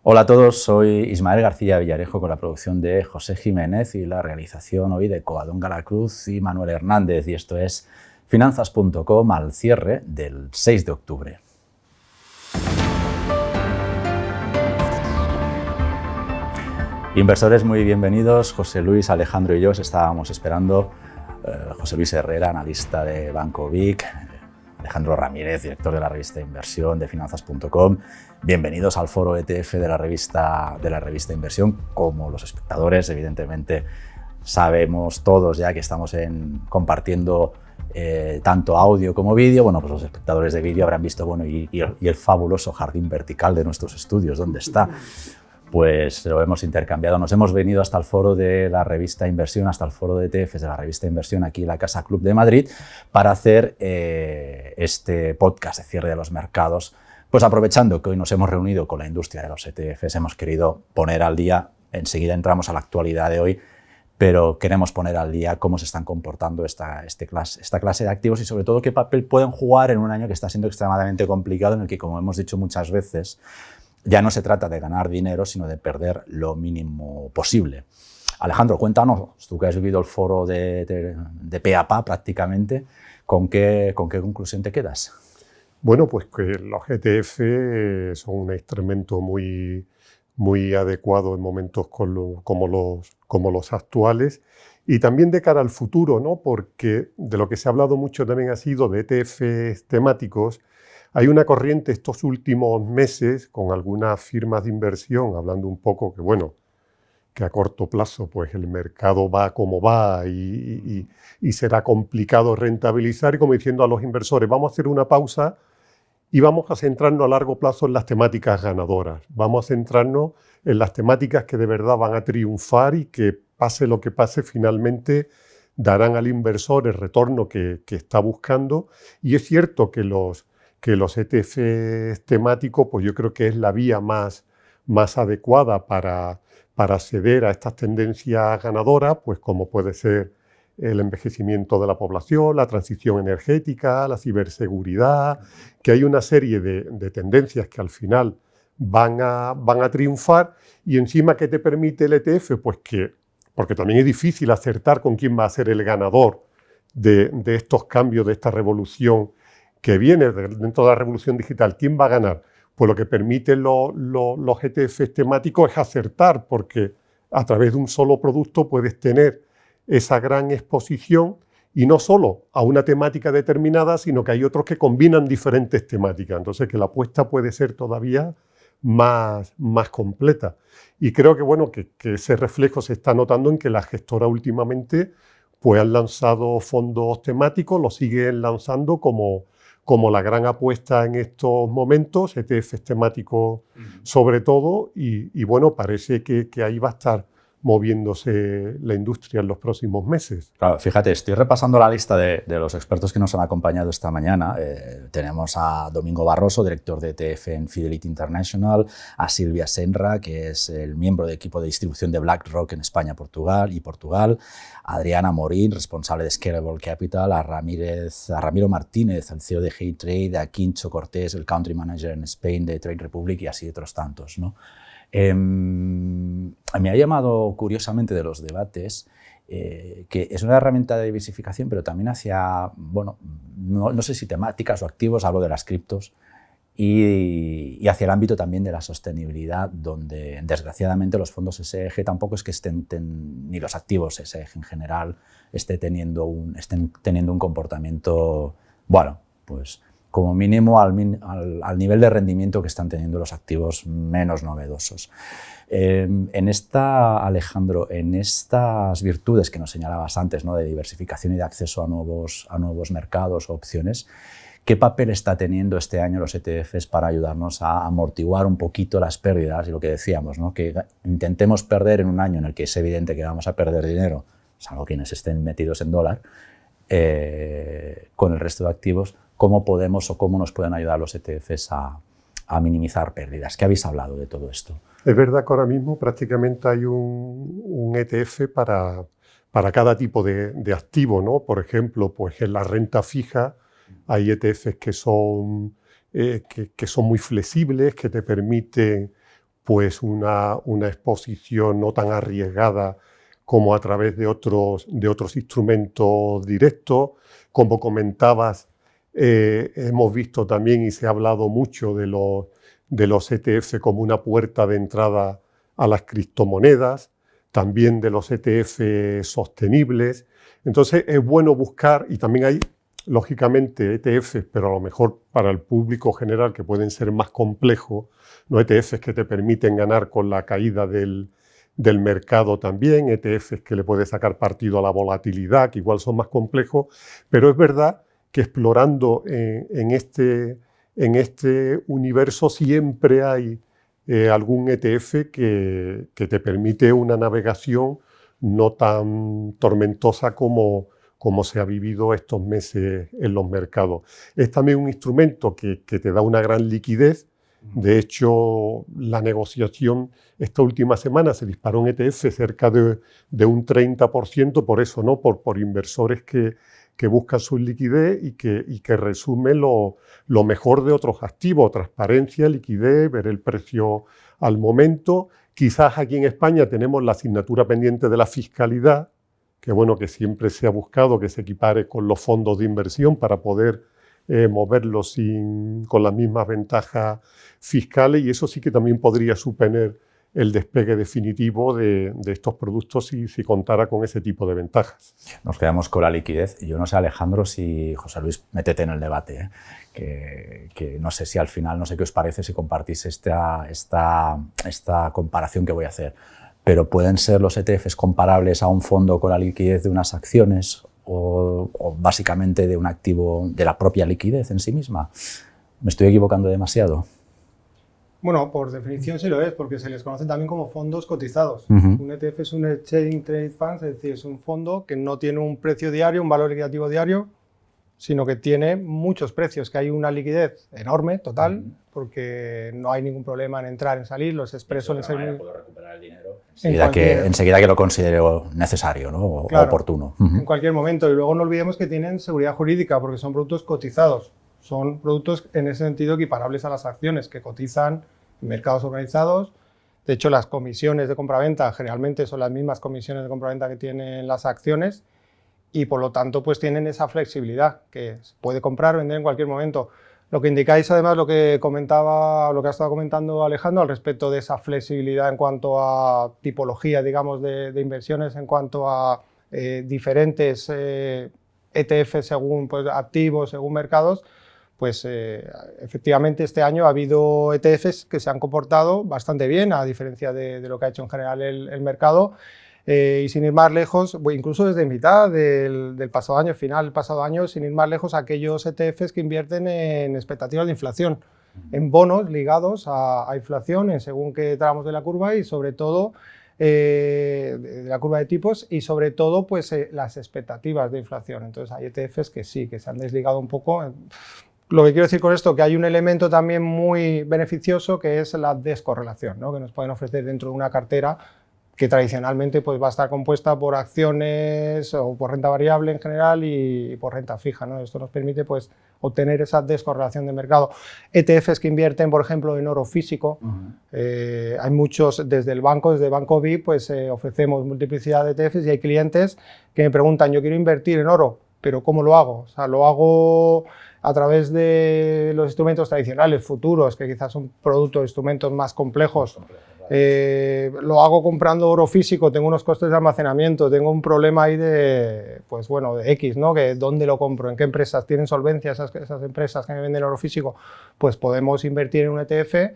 Hola a todos, soy Ismael García Villarejo con la producción de José Jiménez y la realización hoy de Coadón Galacruz y Manuel Hernández, y esto es Finanzas.com al cierre del 6 de octubre. Inversores, muy bienvenidos. José Luis, Alejandro y yo os estábamos esperando. José Luis Herrera, analista de Banco Vic, Alejandro Ramírez, director de la revista Inversión de Finanzas.com. Bienvenidos al foro ETF de la revista Inversión. Como los espectadores, evidentemente, sabemos todos ya que estamos compartiendo tanto audio como vídeo. Bueno, pues los espectadores de vídeo habrán visto, y el fabuloso jardín vertical de nuestros estudios, ¿dónde está? Pues lo hemos intercambiado. Nos hemos venido hasta el foro de la revista Inversión, hasta el foro de ETFs de la revista Inversión, aquí en la Casa Club de Madrid, para hacer este podcast de cierre de los mercados. Pues aprovechando que hoy nos hemos reunido con la industria de los ETFs, hemos querido poner al día, enseguida entramos a la actualidad de hoy, pero queremos poner al día cómo se están comportando esta clase de activos y sobre todo qué papel pueden jugar en un año que está siendo extremadamente complicado, en el que, como hemos dicho muchas veces, ya no se trata de ganar dinero, sino de perder lo mínimo posible. Alejandro, cuéntanos, tú que has vivido el foro de pe a pa prácticamente, ¿con qué conclusión te quedas? Bueno, pues que los ETF son un instrumento muy adecuado en momentos como los actuales, y también de cara al futuro, ¿no? Porque de lo que se ha hablado mucho también ha sido de ETFs temáticos. Hay una corriente estos últimos meses con algunas firmas de inversión hablando un poco que a corto plazo pues el mercado va como va y será complicado rentabilizar, y como diciendo a los inversores, vamos a hacer una pausa y vamos a centrarnos a largo plazo en las temáticas ganadoras. Vamos a centrarnos en las temáticas que de verdad van a triunfar y que, pase lo que pase, finalmente darán al inversor el retorno que está buscando. Y es cierto que los ETFs temáticos, pues yo creo que es la vía más adecuada para acceder a estas tendencias ganadoras, pues como puede ser el envejecimiento de la población, la transición energética, la ciberseguridad, que hay una serie de tendencias que al final van a triunfar, y encima, ¿qué te permite el ETF? Pues porque también es difícil acertar con quién va a ser el ganador de estos cambios, de esta revolución que viene dentro de la revolución digital. ¿Quién va a ganar? Pues lo que permiten los ETFs temáticos es acertar, porque a través de un solo producto puedes tener esa gran exposición, y no solo a una temática determinada, sino que hay otros que combinan diferentes temáticas. Entonces, que la apuesta puede ser todavía más completa. Y creo que ese reflejo se está notando en que las gestoras últimamente pues han lanzado fondos temáticos, los siguen lanzando como la gran apuesta en estos momentos, ETFs temáticos sobre todo, y parece que ahí va a estar moviéndose la industria en los próximos meses. Claro, fíjate, estoy repasando la lista de los expertos que nos han acompañado esta mañana. Tenemos a Domingo Barroso, director de ETF en Fidelity International, a Silvia Senra, que es el miembro del equipo de distribución de BlackRock en España y Portugal, a Adriana Morín, responsable de Scalable Capital, a Ramiro Martínez, el CEO de Hey Trade, a Quincho Cortés, el Country Manager en Spain de Trade Republic, y así otros tantos, ¿no? Me ha llamado curiosamente de los debates que es una herramienta de diversificación, pero también hacia, no sé si temáticas o activos, hablo de las criptos, y hacia el ámbito también de la sostenibilidad, donde desgraciadamente los fondos SEG tampoco es que ni los activos SEG en general estén teniendo un comportamiento, pues como mínimo al nivel de rendimiento que están teniendo los activos menos novedosos. Alejandro, en estas virtudes que nos señalabas antes, ¿no?, de diversificación y de acceso a nuevos mercados o opciones, ¿qué papel está teniendo este año los ETFs para ayudarnos a amortiguar un poquito las pérdidas? Y lo que decíamos, ¿no?, que intentemos perder en un año en el que es evidente que vamos a perder dinero, salvo quienes estén metidos en dólar, con el resto de activos. ¿Cómo podemos o cómo nos pueden ayudar los ETFs a minimizar pérdidas? ¿Qué habéis hablado de todo esto? Es verdad que ahora mismo prácticamente hay un ETF para cada tipo de activo, ¿no? Por ejemplo, pues en la renta fija hay ETFs que son muy flexibles, que te permiten pues una exposición no tan arriesgada como a través de otros instrumentos directos. Como comentabas, hemos visto también y se ha hablado mucho de los ETF como una puerta de entrada a las criptomonedas, también de los ETF sostenibles. Entonces es bueno buscar, y también hay lógicamente ETFs, pero a lo mejor para el público general que pueden ser más complejos, ¿no? ETFs que te permiten ganar con la caída del mercado también, ETFs que le puedes sacar partido a la volatilidad, que igual son más complejos, pero es verdad que explorando en este universo siempre hay algún ETF que te permite una navegación no tan tormentosa como se ha vivido estos meses en los mercados. Es también un instrumento que te da una gran liquidez. De hecho, la negociación esta última semana se disparó en ETF cerca de un 30%, por eso, ¿no? Por inversores que buscan su liquidez y que resumen lo mejor de otros activos: transparencia, liquidez, ver el precio al momento. Quizás aquí en España tenemos la asignatura pendiente de la fiscalidad, que bueno, que siempre se ha buscado que se equipare con los fondos de inversión para poder moverlos con las mismas ventajas fiscales, y eso sí que también podría suponer el despegue definitivo de estos productos si contara con ese tipo de ventajas. Nos quedamos con la liquidez. Yo no sé, Alejandro, si José Luis, métete en el debate, que no sé si al final, no sé qué os parece si compartís esta comparación que voy a hacer, pero ¿pueden ser los ETFs comparables a un fondo con la liquidez de unas acciones o básicamente de un activo de la propia liquidez en sí misma? ¿Me estoy equivocando demasiado? Bueno, por definición sí lo es, porque se les conoce también como fondos cotizados. Un ETF es un Exchange Trade Fund, es decir, es un fondo que no tiene un precio diario, un valor liquidativo diario, sino que tiene muchos precios, que hay una liquidez enorme, total, porque no hay ningún problema en entrar, en salir, los spreads suelen ser muy... Puedo recuperar el dinero enseguida que lo considero necesario, ¿no? O oportuno. En cualquier momento. Y luego no olvidemos que tienen seguridad jurídica, porque son productos cotizados. Son productos en ese sentido equiparables a las acciones, que cotizan en mercados organizados. De hecho, las comisiones de compraventa generalmente son las mismas comisiones de compraventa que tienen las acciones, y por lo tanto pues tienen esa flexibilidad, que se puede comprar o vender en cualquier momento. Lo que indicáis además, lo que ha estado comentando Alejandro al respecto de esa flexibilidad en cuanto a tipología, digamos, de inversiones, en cuanto a diferentes ETFs según pues, activos, según mercados, pues efectivamente este año ha habido ETFs que se han comportado bastante bien, a diferencia de lo que ha hecho en general el mercado. Y sin ir más lejos, incluso desde mitad del pasado año, final del pasado año, sin ir más lejos, aquellos ETFs que invierten en expectativas de inflación, en bonos ligados a inflación en según qué tramos de la curva, y sobre todo de la curva de tipos, y sobre todo pues las expectativas de inflación. Entonces hay ETFs que sí, que se han desligado un poco. Lo que quiero decir con esto, que hay un elemento también muy beneficioso, que es la descorrelación, ¿no? Que nos pueden ofrecer dentro de una cartera que tradicionalmente pues, va a estar compuesta por acciones o por renta variable en general y por renta fija, ¿no? Esto nos permite pues, obtener esa descorrelación de mercado. ETFs que invierten, por ejemplo, en oro físico. Hay muchos, desde Banco Vic, pues ofrecemos multiplicidad de ETFs, y hay clientes que me preguntan: yo quiero invertir en oro, pero ¿cómo lo hago? O sea, lo hago a través de los instrumentos tradicionales, futuros, que quizás son productos, instrumentos más complejos. Lo hago comprando oro físico, tengo unos costes de almacenamiento, tengo un problema ahí de X, ¿no? Que ¿dónde lo compro? ¿En qué empresas tienen solvencia esas empresas que me venden oro físico? Pues podemos invertir en un ETF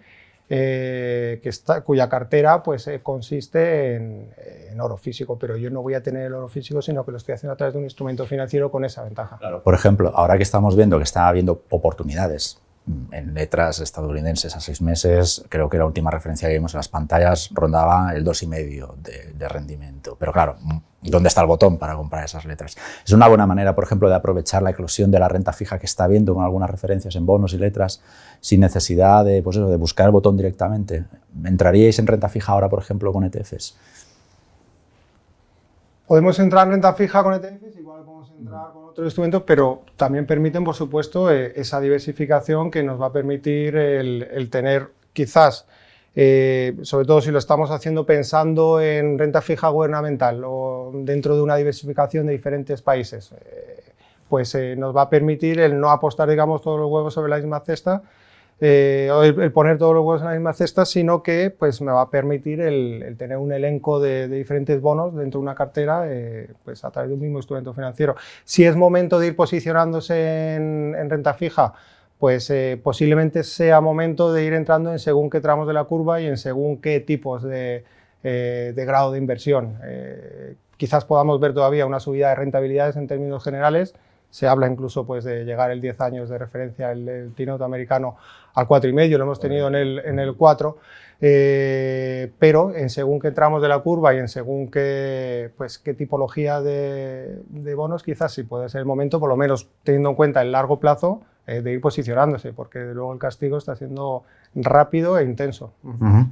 cuya cartera pues, consiste en oro físico, pero yo no voy a tener el oro físico, sino que lo estoy haciendo a través de un instrumento financiero con esa ventaja. Claro. Por ejemplo, ahora que estamos viendo que está habiendo oportunidades en letras estadounidenses a 6 meses, creo que la última referencia que vimos en las pantallas rondaba el 2,5 de rendimiento. Pero claro, ¿dónde está el botón para comprar esas letras? Es una buena manera, por ejemplo, de aprovechar la eclosión de la renta fija que está habiendo con algunas referencias en bonos y letras sin necesidad de buscar el botón directamente. ¿Entraríais en renta fija ahora, por ejemplo, con ETFs? Podemos entrar en renta fija con ETFs, igual podemos entrar con otros instrumentos, pero también permiten, por supuesto, esa diversificación que nos va a permitir el tener quizás sobre todo si lo estamos haciendo pensando en renta fija gubernamental o dentro de una diversificación de diferentes países, pues nos va a permitir el no apostar, digamos, todos los huevos sobre la misma cesta, o el poner todos los huevos en la misma cesta, sino que pues, me va a permitir el tener un elenco de diferentes bonos dentro de una cartera pues, a través de un mismo instrumento financiero. Si es momento de ir posicionándose en renta fija, pues posiblemente sea momento de ir entrando en según qué tramos de la curva y en según qué tipos de grado de inversión. Quizás podamos ver todavía una subida de rentabilidades en términos generales. Se habla incluso pues, de llegar el 10 años de referencia, el T-Note americano, al 4,5, lo hemos tenido en el 4, pero en según qué tramos de la curva y en según qué, pues, qué tipología de bonos, quizás sí puede ser el momento, por lo menos teniendo en cuenta el largo plazo, de ir posicionándose, porque luego el castigo está siendo rápido e intenso.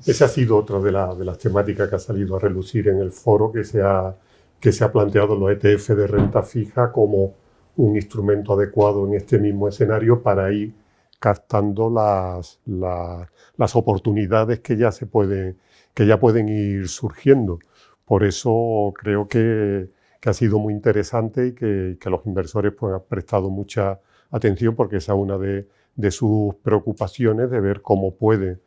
Esa ha sido otra de las temáticas que ha salido a relucir en el foro, que se ha planteado los ETF de renta fija como un instrumento adecuado en este mismo escenario para ir captando las oportunidades que ya pueden ir surgiendo. Por eso creo que ha sido muy interesante y que los inversores pues, han prestado mucha atención, porque esa es una de sus preocupaciones, de ver cómo puede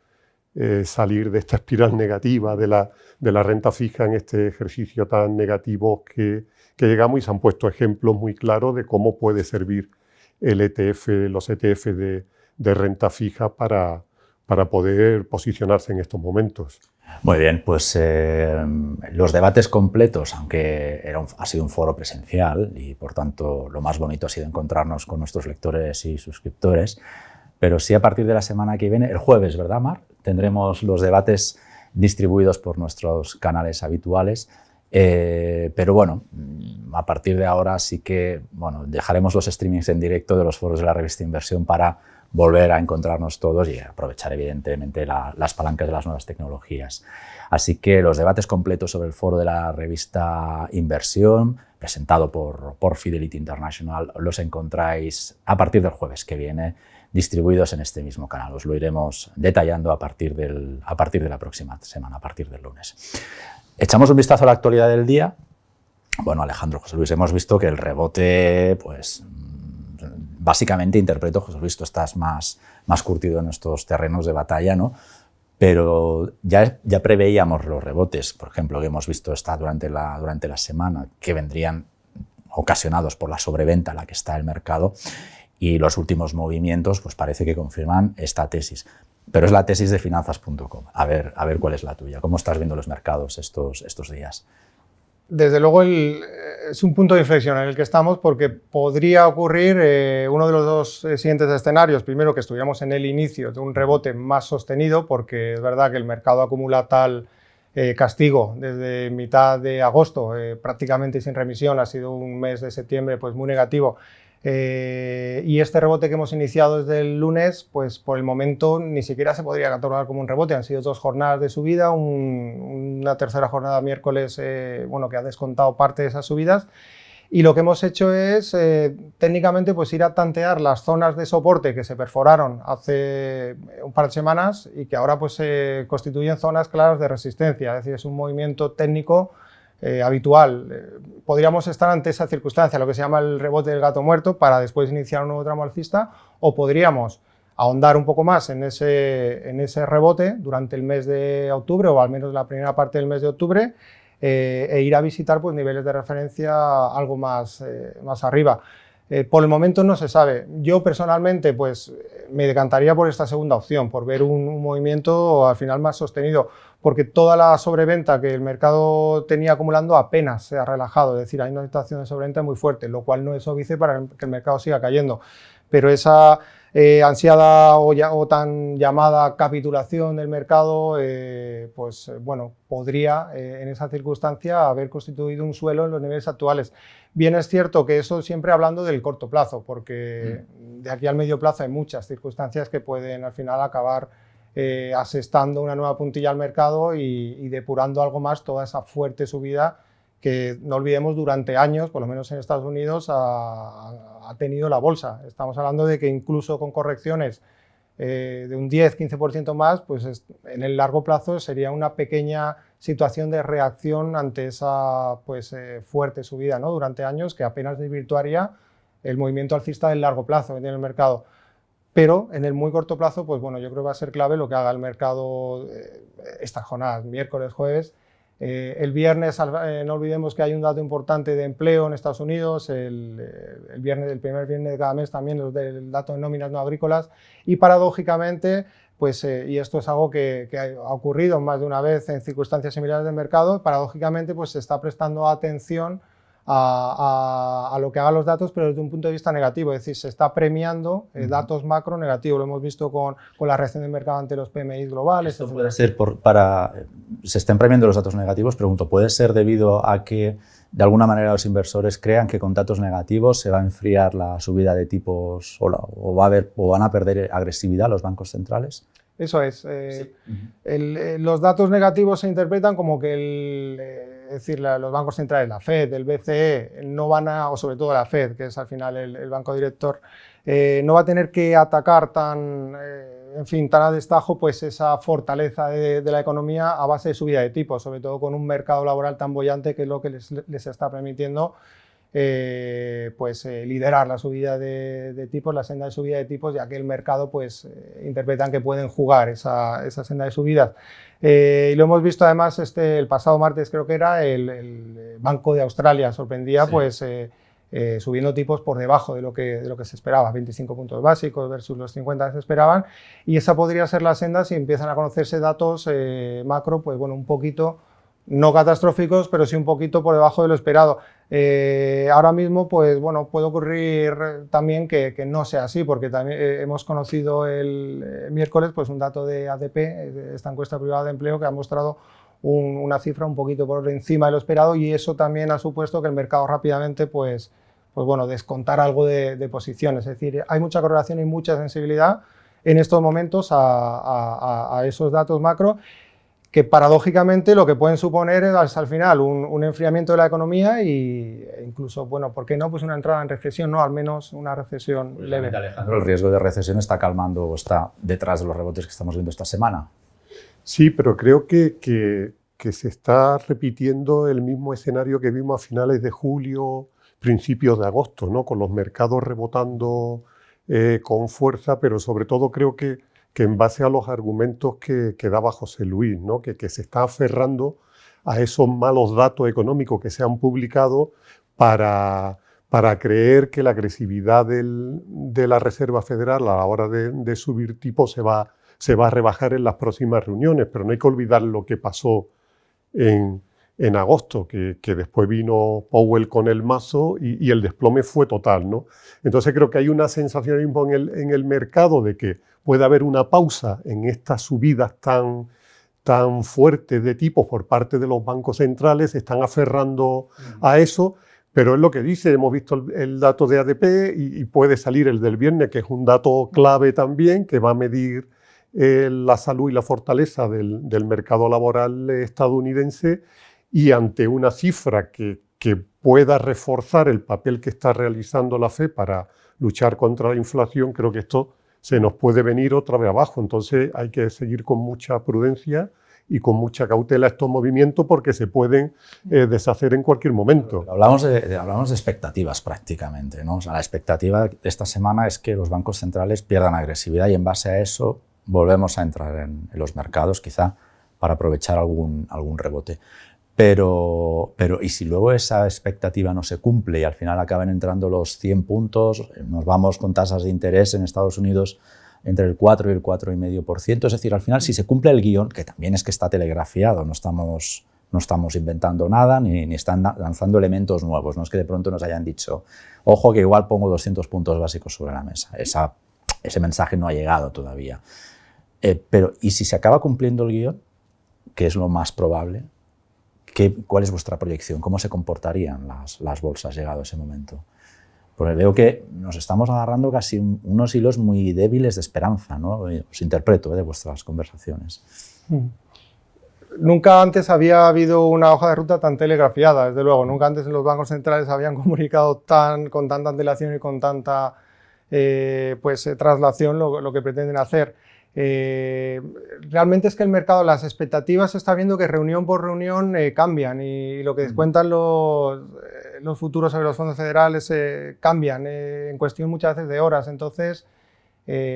salir de esta espiral negativa de la renta fija en este ejercicio tan negativo que llegamos, y se han puesto ejemplos muy claros de cómo puede servir los ETF de renta fija para poder posicionarse en estos momentos. Muy bien, pues los debates completos, aunque ha sido un foro presencial y por tanto lo más bonito ha sido encontrarnos con nuestros lectores y suscriptores, pero sí a partir de la semana que viene, el jueves, ¿verdad, Mar? Tendremos los debates distribuidos por nuestros canales habituales, pero bueno, a partir de ahora sí que dejaremos los streamings en directo de los foros de la revista Inversión para volver a encontrarnos todos y aprovechar evidentemente las palancas de las nuevas tecnologías. Así que los debates completos sobre el foro de la revista Inversión, presentado por Fidelity International, los encontráis a partir del jueves que viene, distribuidos en este mismo canal. Os lo iremos detallando a partir de la próxima semana, a partir del lunes. Echamos un vistazo a la actualidad del día. Bueno, Alejandro, José Luis, hemos visto que el rebote, pues básicamente interpreto, José Luis, tú estás más curtido en estos terrenos de batalla, ¿no? Pero ya preveíamos los rebotes, por ejemplo, que hemos visto durante la semana, que vendrían ocasionados por la sobreventa en la que está el mercado, y los últimos movimientos pues parece que confirman esta tesis. Pero es la tesis de finanzas.com. A ver cuál es la tuya. ¿Cómo estás viendo los mercados estos días? Desde luego es un punto de inflexión en el que estamos, porque podría ocurrir uno de los dos siguientes escenarios. Primero, que estuviéramos en el inicio de un rebote más sostenido, porque es verdad que el mercado acumula tal castigo desde mitad de agosto, prácticamente sin remisión. Ha sido un mes de septiembre pues, muy negativo. Y este rebote que hemos iniciado desde el lunes, pues por el momento ni siquiera se podría catalogar como un rebote. Han sido 2 jornadas de subida, una tercera jornada miércoles que ha descontado parte de esas subidas, y lo que hemos hecho es técnicamente pues ir a tantear las zonas de soporte que se perforaron hace un par de semanas y que ahora pues se constituyen zonas claras de resistencia. Es decir, es un movimiento técnico habitual. Podríamos estar ante esa circunstancia, lo que se llama el rebote del gato muerto, para después iniciar un nuevo tramo alcista, o podríamos ahondar un poco más en ese rebote durante el mes de octubre, o al menos la primera parte del mes de octubre, e ir a visitar pues, niveles de referencia algo más arriba. Por el momento no se sabe. Yo personalmente pues, me decantaría por esta segunda opción, por ver un movimiento al final más sostenido, porque toda la sobreventa que el mercado tenía acumulando apenas se ha relajado. Es decir, hay una situación de sobreventa muy fuerte, lo cual no es óbice para que el mercado siga cayendo. Pero esa ansiada o tan llamada capitulación del mercado, podría en esa circunstancia haber constituido un suelo en los niveles actuales. Bien es cierto que eso siempre hablando del corto plazo, porque de aquí al medio plazo hay muchas circunstancias que pueden al final acabar asestando una nueva puntilla al mercado y depurando algo más toda esa fuerte subida que, no olvidemos, durante años, por lo menos en Estados Unidos, ha tenido la bolsa. Estamos hablando de que incluso con correcciones de un 10-15% más, pues en el largo plazo sería una pequeña situación de reacción ante esa pues, fuerte subida, ¿no? Durante años, que apenas desvirtuaría el movimiento alcista del largo plazo que tiene el mercado. Pero en el muy corto plazo, pues bueno, yo creo que va a ser clave lo que haga el mercado estas jornadas, miércoles, jueves. El viernes, no olvidemos que hay un dato importante de empleo en Estados Unidos, el primer viernes de cada mes también, el dato de nóminas no agrícolas, y paradójicamente, pues, y esto es algo que ha ocurrido más de una vez en circunstancias similares del mercado, paradójicamente pues, se está prestando atención a lo que hagan los datos, pero desde un punto de vista negativo, es decir, se está premiando datos macro negativos, lo hemos visto con la reacción del mercado ante los PMI globales. Esto puede ser se estén premiando los datos negativos, pregunto, ¿puede ser debido a que de alguna manera los inversores crean que con datos negativos se va a enfriar la subida de tipos o van a perder agresividad los bancos centrales? Eso es. Sí. Los datos negativos se interpretan como que es decir, los bancos centrales, la Fed, el BCE, no van a, o sobre todo la Fed, que es al final el banco director, no va a tener que atacar tan a destajo pues esa fortaleza de la economía a base de subida de tipos, sobre todo con un mercado laboral tan boyante que es lo que les está permitiendo liderar la subida de tipos, la senda de subida de tipos, ya que el mercado pues interpretan que pueden jugar esa senda de subidas. Y lo hemos visto además el pasado martes, creo que era, el Banco de Australia sorprendía sí. Pues subiendo tipos por debajo de lo que se esperaba, 25 puntos básicos versus los 50 que se esperaban, y esa podría ser la senda si empiezan a conocerse datos macro, pues bueno, un poquito no catastróficos, pero sí un poquito por debajo de lo esperado. Ahora mismo, pues bueno, puede ocurrir también que no sea así, porque también hemos conocido el miércoles pues un dato de ADP, esta encuesta privada de empleo, que ha mostrado una cifra un poquito por encima de lo esperado, y eso también ha supuesto que el mercado rápidamente pues bueno, descontar algo de posiciones. Es decir, hay mucha correlación y mucha sensibilidad en estos momentos a esos datos macro, que paradójicamente lo que pueden suponer es al final un enfriamiento de la economía e incluso, bueno, ¿por qué no? Pues una entrada en recesión, ¿no? Al menos una recesión pues leve. Alejandro, ¿el riesgo de recesión está calmando o está detrás de los rebotes que estamos viendo esta semana? Sí, pero creo que se está repitiendo el mismo escenario que vimos a finales de julio, principios de agosto, ¿no? Con los mercados rebotando con fuerza, pero sobre todo creo que en base a los argumentos que daba José Luis, ¿no? que se está aferrando a esos malos datos económicos que se han publicado para creer que la agresividad de la Reserva Federal a la hora de subir tipos se va a rebajar en las próximas reuniones, pero no hay que olvidar lo que pasó en agosto, que después vino Powell con el mazo y el desplome fue total, ¿no? Entonces creo que hay una sensación en el mercado de que puede haber una pausa en estas subidas tan fuertes de tipos por parte de los bancos centrales, se están aferrando a eso, pero es lo que dice, hemos visto el dato de ADP y puede salir el del viernes, que es un dato clave también, que va a medir la salud y la fortaleza del mercado laboral estadounidense, y ante una cifra que pueda reforzar el papel que está realizando la FED para luchar contra la inflación, creo que esto se nos puede venir otra vez abajo. Entonces hay que seguir con mucha prudencia y con mucha cautela estos movimientos porque se pueden deshacer en cualquier momento. Hablamos de expectativas prácticamente, ¿no? O sea, la expectativa de esta semana es que los bancos centrales pierdan agresividad y en base a eso volvemos a entrar en los mercados quizá para aprovechar algún rebote. Pero ¿y si luego esa expectativa no se cumple y al final acaban entrando los 100 puntos, nos vamos con tasas de interés en Estados Unidos entre el 4 y el 4,5%? Es decir, al final si se cumple el guión, que también es que está telegrafiado, no estamos inventando nada ni están lanzando elementos nuevos, no es que de pronto nos hayan dicho, ojo que igual pongo 200 puntos básicos sobre la mesa, ese mensaje no ha llegado todavía. Pero ¿y si se acaba cumpliendo el guión, que es lo más probable? ¿Cuál es vuestra proyección? ¿Cómo se comportarían las bolsas llegado a ese momento? Porque veo que nos estamos agarrando casi unos hilos muy débiles de esperanza, ¿no? Os interpreto de vuestras conversaciones. Nunca antes había habido una hoja de ruta tan telegrafiada, desde luego. Nunca antes los bancos centrales habían comunicado con tanta antelación y con tanta traslación lo que pretenden hacer. Realmente es que el mercado, las expectativas, se está viendo que reunión por reunión cambian y lo que descuentan los futuros sobre los fondos federales cambian en cuestión muchas veces de horas. Entonces,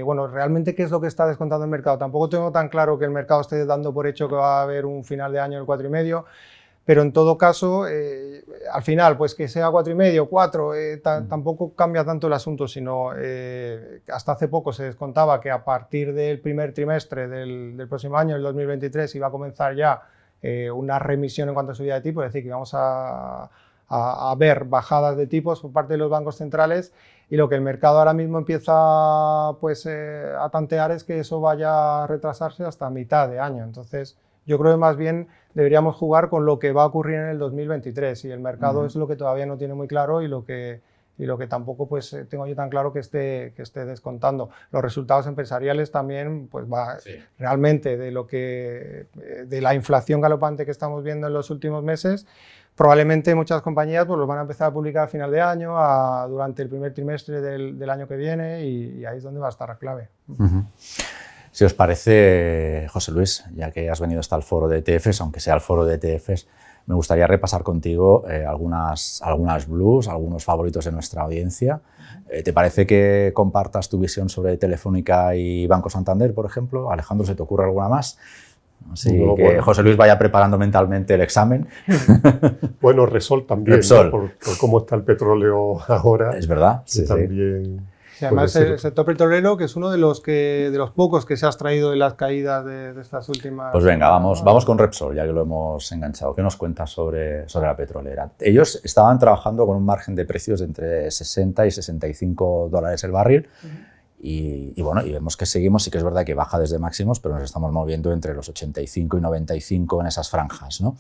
bueno, realmente qué es lo que está descontando el mercado. Tampoco tengo tan claro que el mercado esté dando por hecho que va a haber un final de año del 4,5, pero en todo caso, al final, pues que sea 4,5, 4, tampoco cambia tanto el asunto, sino hasta hace poco se descontaba que a partir del primer trimestre del próximo año, el 2023, iba a comenzar ya una remisión en cuanto a subida de tipos, es decir, que íbamos a ver bajadas de tipos por parte de los bancos centrales, y lo que el mercado ahora mismo empieza pues, a tantear es que eso vaya a retrasarse hasta mitad de año. Entonces, yo creo que más bien deberíamos jugar con lo que va a ocurrir en el 2023, y el mercado es lo que todavía no tiene muy claro y lo que tampoco pues, tengo yo tan claro que esté descontando. Los resultados empresariales también, pues va realmente de la inflación galopante que estamos viendo en los últimos meses. Probablemente muchas compañías pues, los van a empezar a publicar a final de año, durante el primer trimestre del año que viene, y ahí es donde va a estar la clave. Si os parece, José Luis, ya que has venido hasta el foro de ETFs, aunque sea el foro de ETFs, me gustaría repasar contigo algunas blues, algunos favoritos de nuestra audiencia. ¿Te parece que compartas tu visión sobre Telefónica y Banco Santander, por ejemplo? Alejandro, ¿se te ocurre alguna más? Así que bueno, José Luis vaya preparando mentalmente el examen. Bueno, Repsol también, Repsol. ¿no? Por cómo está el petróleo ahora. Es verdad. Sí, también. Sí, además el sector petrolero, que es uno de los pocos que se ha extraído de las caídas de estas últimas... Pues venga, vamos con Repsol, ya que lo hemos enganchado. ¿Qué nos cuentas sobre la petrolera? Ellos estaban trabajando con un margen de precios de entre 60 y 65 dólares el barril. Y bueno, y vemos que seguimos, sí que es verdad que baja desde máximos, pero nos estamos moviendo entre los 85 y 95 en esas franjas, ¿no?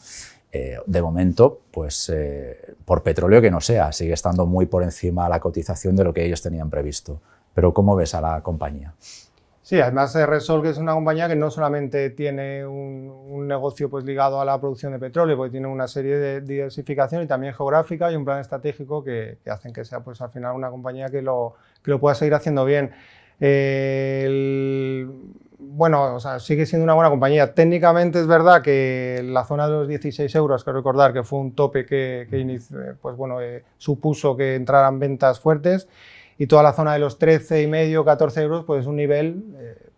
De momento, pues por petróleo que no sea, sigue estando muy por encima la cotización de lo que ellos tenían previsto. Pero ¿cómo ves a la compañía? Sí, además Repsol, que es una compañía que no solamente tiene un negocio pues, ligado a la producción de petróleo, porque tiene una serie de diversificación y también geográfica y un plan estratégico que hacen que sea pues, al final una compañía que lo pueda seguir haciendo bien. Bueno, o sea, sigue siendo una buena compañía. Técnicamente es verdad que la zona de los 16 euros, quiero recordar que fue un tope que pues, bueno, supuso que entraran ventas fuertes, y toda la zona de los 13,5, 14 euros, pues es un nivel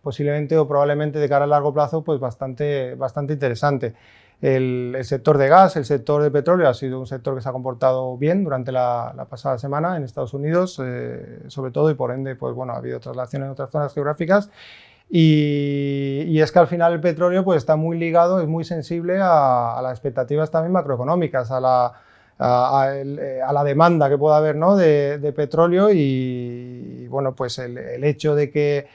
posiblemente o probablemente de cara a largo plazo pues bastante interesante. El sector de gas, el sector de petróleo ha sido un sector que se ha comportado bien durante la pasada semana en Estados Unidos, sobre todo, y por ende pues, bueno, ha habido traslaciones en otras zonas geográficas. Y es que al final el petróleo pues, está muy ligado, es muy sensible a las expectativas también macroeconómicas, a la demanda que pueda haber, ¿no? de petróleo, y bueno, pues el hecho de que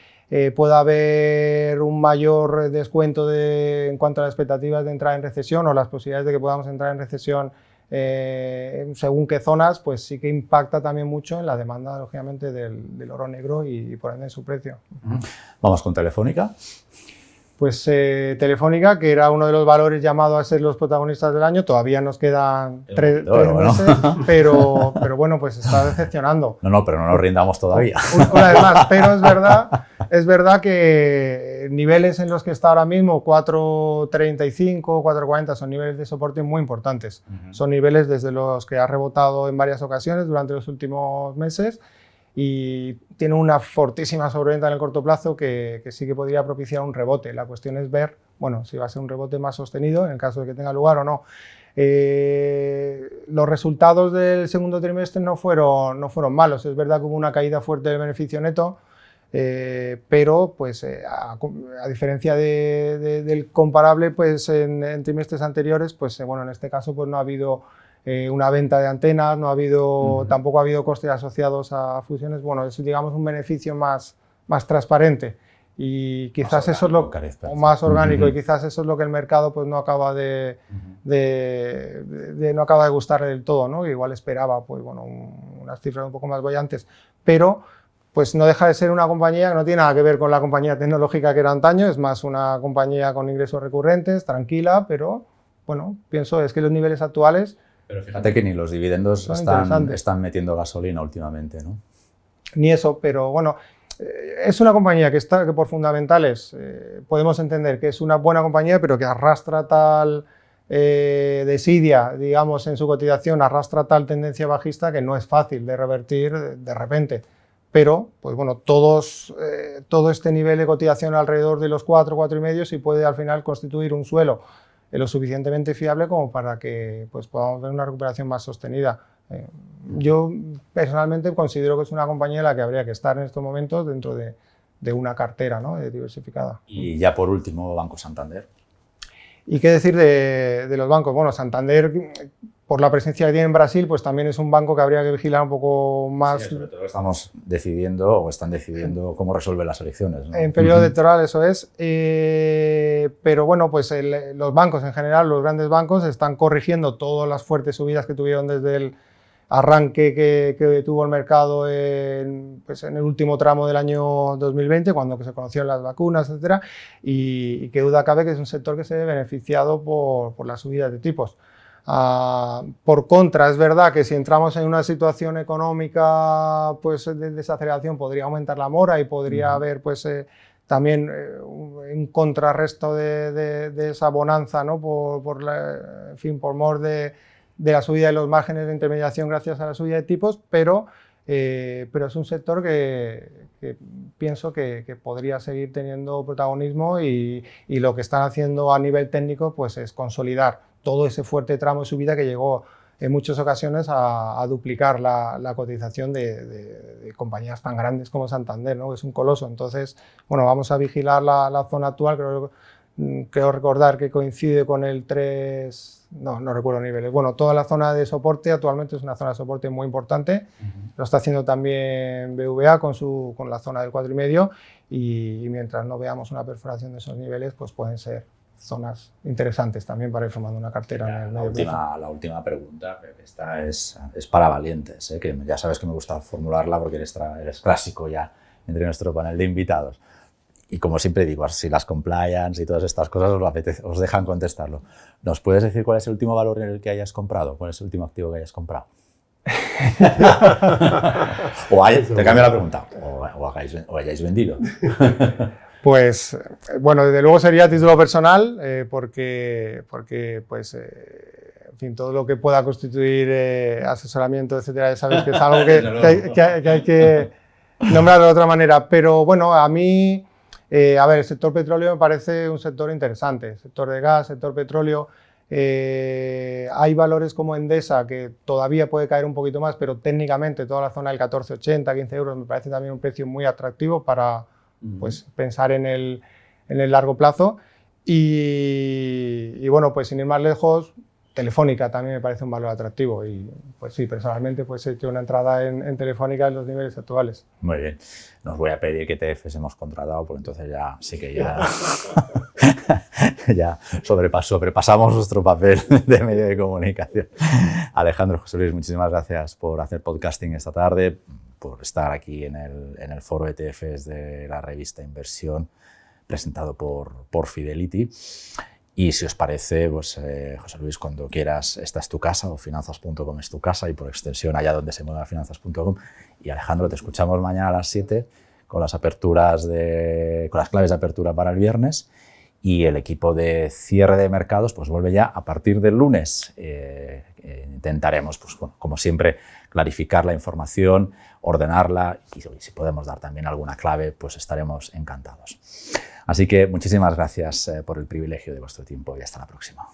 pueda haber un mayor descuento en cuanto a las expectativas de entrar en recesión, o las posibilidades de que podamos entrar en recesión según qué zonas, pues sí que impacta también mucho en la demanda, lógicamente, del oro negro y por ende en su precio. Vamos con Telefónica. Pues Telefónica, que era uno de los valores llamados a ser los protagonistas del año, todavía nos quedan tres meses, ¿no? pero bueno, pues está decepcionando. No, pero no nos rindamos todavía. Una vez más, pero es verdad que niveles en los que está ahora mismo, 4.35, 4.40, son niveles de soporte muy importantes. Son niveles desde los que ha rebotado en varias ocasiones durante los últimos meses, y tiene una fortísima sobreventa en el corto plazo que sí que podría propiciar un rebote. La cuestión es ver, bueno, si va a ser un rebote más sostenido en el caso de que tenga lugar o no. Los resultados del segundo trimestre no fueron malos. Es verdad que hubo una caída fuerte del beneficio neto, pero pues, a diferencia del comparable pues, en trimestres anteriores, pues, bueno, en este caso pues, no ha habido una venta de antenas, tampoco ha habido costes asociados a fusiones. Bueno, es, digamos, un beneficio más transparente, y quizás eso es lo más orgánico, y quizás eso es lo que el mercado pues no acaba de gustarle del todo, ¿no? Igual esperaba pues bueno, unas cifras un poco más bollantes, pero pues no deja de ser una compañía que no tiene nada que ver con la compañía tecnológica que era antaño. Es más una compañía con ingresos recurrentes, tranquila, pero bueno, pienso es que los niveles actuales... Pero fíjate que ni los dividendos están metiendo gasolina últimamente, ¿no? ni eso, pero bueno, es una compañía que por fundamentales podemos entender que es una buena compañía, pero que arrastra tal desidia, digamos, en su cotización, arrastra tal tendencia bajista que no es fácil de revertir de repente. Pero, pues bueno, todo este nivel de cotización alrededor de los 4, 4,5 sí puede al final constituir un suelo lo suficientemente fiable como para que pues, podamos ver una recuperación más sostenida. Yo personalmente considero que es una compañía en la que habría que estar en estos momentos dentro de una cartera, ¿no?, diversificada. Y ya por último, Banco Santander. ¿Y qué decir de los bancos? Bueno, Santander, por la presencia que tiene en Brasil, pues también es un banco que habría que vigilar un poco más. Sí, sobre todo estamos decidiendo o están decidiendo cómo resuelven las elecciones, ¿no? En periodo electoral, eso es. Pero bueno, pues los bancos en general, los grandes bancos, están corrigiendo todas las fuertes subidas que tuvieron desde el arranque que tuvo el mercado pues en el último tramo del año 2020, cuando se conocieron las vacunas, etcétera, y qué duda cabe que es un sector que se ve beneficiado por las subidas de tipos. Por contra, es verdad que si entramos en una situación económica pues, de desaceleración, podría aumentar la mora y podría haber pues, también un contrarresto de esa bonanza, ¿no?, en fin, por mor de la subida de los márgenes de intermediación gracias a la subida de tipos, pero es un sector que pienso que podría seguir teniendo protagonismo y lo que están haciendo a nivel técnico pues, es consolidar todo ese fuerte tramo de subida que llegó en muchas ocasiones a duplicar la cotización de compañías tan grandes como Santander, ¿no?, que es un coloso. Entonces, bueno, vamos a vigilar la zona actual, creo recordar que coincide con el 3... No recuerdo niveles. Bueno, toda la zona de soporte actualmente es una zona de soporte muy importante. Lo está haciendo también BVA con la zona del 4,5 y mientras no veamos una perforación de esos niveles, pues pueden ser zonas interesantes también para ir formando una cartera en el medio plazo. La última pregunta, esta es para valientes, que ya sabes que me gusta formularla porque eres clásico ya entre nuestro panel de invitados. Y como siempre digo, si las compliance y todas estas cosas os dejan contestarlo. ¿Nos puedes decir cuál es el último valor en el que hayas comprado? ¿Cuál es el último activo que hayas comprado? Te cambio la pregunta. O hayáis vendido. Pues, bueno, desde luego sería a título personal, porque pues, en fin, todo lo que pueda constituir asesoramiento, etcétera, ya sabes que es algo que hay que nombrar de otra manera. Pero bueno, a mí... a ver, el sector petróleo me parece un sector interesante, sector de gas, sector petróleo. Hay valores como Endesa que todavía puede caer un poquito más, pero técnicamente toda la zona del 14,80, 15 euros me parece también un precio muy atractivo para pues, pensar en el largo plazo. Y bueno, pues sin ir más lejos, Telefónica también me parece un valor atractivo y pues sí, personalmente pues he hecho una entrada en Telefónica en los niveles actuales. Muy bien. Nos voy a pedir que TFs hemos contratado porque entonces ya sí que ya sobrepasamos nuestro papel de medio de comunicación. Alejandro, José Luis, muchísimas gracias por hacer podcasting esta tarde, por estar aquí en el foro ETFs de la revista Inversión presentado por Fidelity. Y si os parece, pues, José Luis, cuando quieras, esta es tu casa, o finanzas.com es tu casa, y por extensión allá donde se mueva finanzas.com. Y Alejandro, te escuchamos mañana a las 7 con las claves de apertura para el viernes. Y el equipo de cierre de mercados pues vuelve ya a partir del lunes. Intentaremos, pues, como siempre, clarificar la información, ordenarla y si podemos dar también alguna clave, pues estaremos encantados. Así que muchísimas gracias por el privilegio de vuestro tiempo y hasta la próxima.